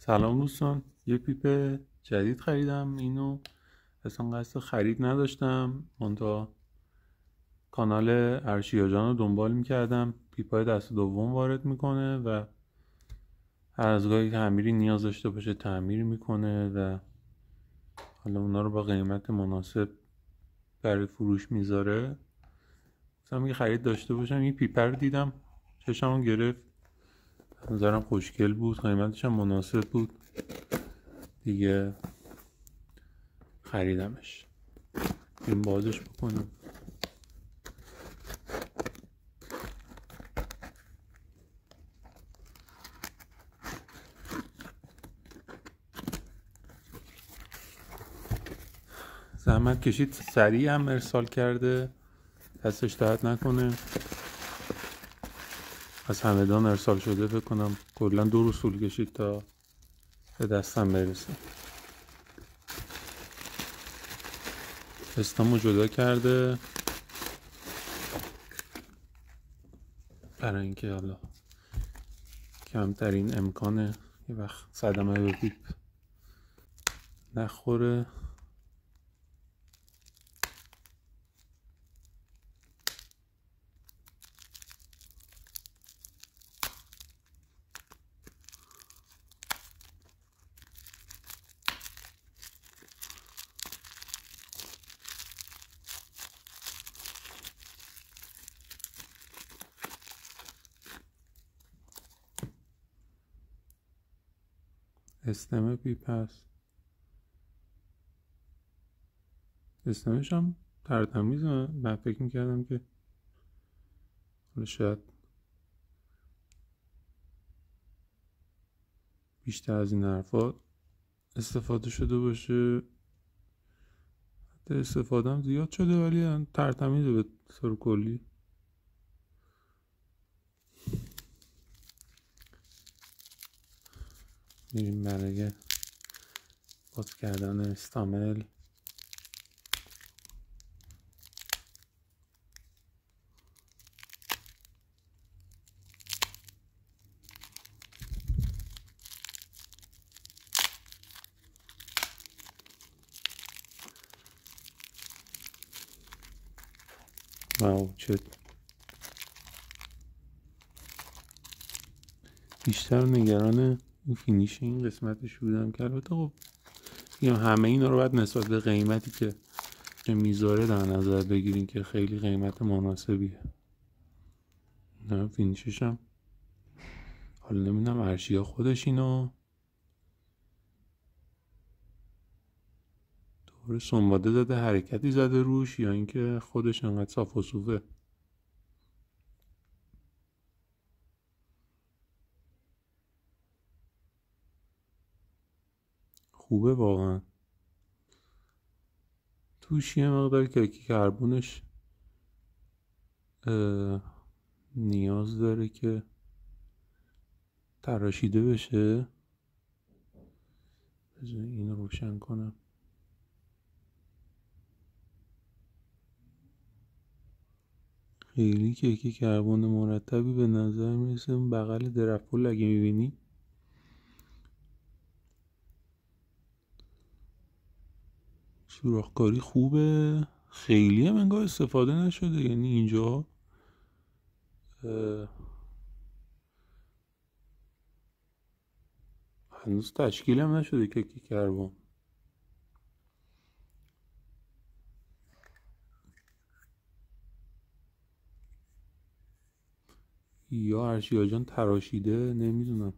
سلام دوستان، یه پیپ جدید خریدم. اینو اصلا قصد خرید نداشتم، منتها کانال ارشیا رو دنبال میکردم. پیپای دست دوم وارد میکنه و هر از گاهی تعمیری نیاز داشته باشه تعمیر میکنه و حالا اونا رو با قیمت مناسب برای فروش میذاره. گفتم یه خرید داشته باشم. این پیپ رو دیدم چشمو گرفت، نظرم خوشگل بود، قیمتش هم مناسب بود دیگه، خریدمش. این بازش بکنم. زحمت کشید، سریع هم ارسال کرده، دستش درد نکنه. از همدان ارسال شده فکر کنم، کلا 2 روز طول کشید تا به دستم برسه. استامو جدا کرده برای اینکه حالا کمترین امکانه یه وقت صدمه به پیپ نخوره. استم پیپ هست، استمش هم ترتمیزه. من فکر میکردم که شاید بیشتر از این حرفا استفاده شده باشه. استفاده هم زیاد شده ولی ترتمیزه به طور کلی. میریم برای باز کردن استامل. واو، چه بیشتر نگران این فینیش این قسمتش بودم که البته خب همه اینا رو باید نسبت به قیمتی که میذاره در نظر بگیرین که خیلی قیمت مناسبیه. نه فینیشش هم حالا نمیدونم ارشیا خودش اینو دوباره سنباده داده حرکتی زده روش یا اینکه خودش انقدر صاف و صوفه. خوبه واقعا. توش یه مقدار کیک کربونش نیاز داره که تراشیده بشه. بذار اینو روشن کنم. خیلی کیک کربن مرتبی به نظر میرسه. اون بغل درپول اگه میبینی سوراخکاری خوبه، خیلی هم انگار استفاده نشده. یعنی اینجا هنوز تشکیل هم نشده کیک کربن. یا ارشیا جان تراشیده، نمیدونم.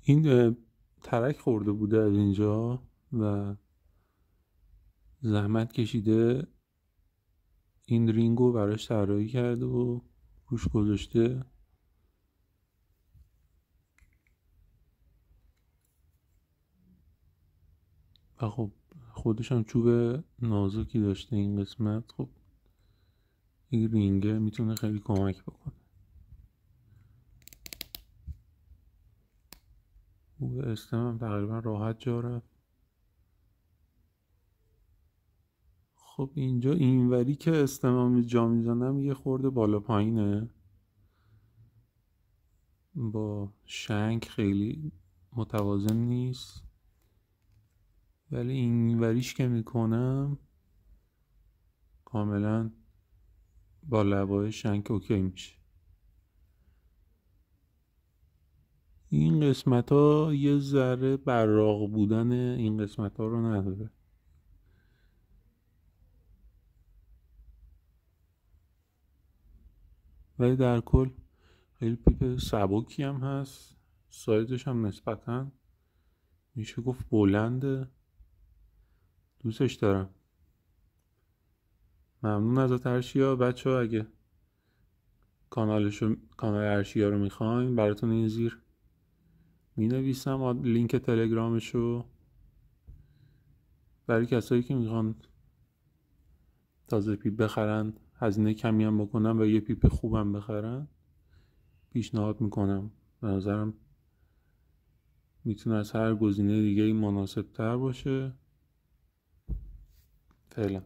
این ترک خورده بوده از اینجا و زحمت کشیده این رینگو براش طراحی کرده و روش گذاشته. و خب خودش هم چوب نازکی داشته این قسمت. خب این رینگه میتونه خیلی کمک بکنه. و استم هم تقریبا راحت جا رفت. خب اینجا اینوری که استمام جا میزنم یه خورده بالا پایینه، با شنک خیلی متوازن نیست، ولی اینوریش که میکنم کاملا با لبای شنک اوکی میشه. این قسمت ها یه ذره براق بودن این قسمت ها رو نداره. ولی در کل خیلی پیپ سبکی هم هست، سایزش هم نسبتا میشه گفت بلنده. دوستش دارم. ممنون ازت ارشیا. بچه ها اگه کانال ارشیا رو میخواین براتون این زیر می نویسم لینک تلگرامشو، برای کسایی که میخوان تازه پیپ بخرن، هزینه کمی هم بکنن و یه پیپ خوبم بخرن، پیشنهاد میکنم. به نظرم میتونه از هر گزینه دیگه مناسب تر باشه. فعلا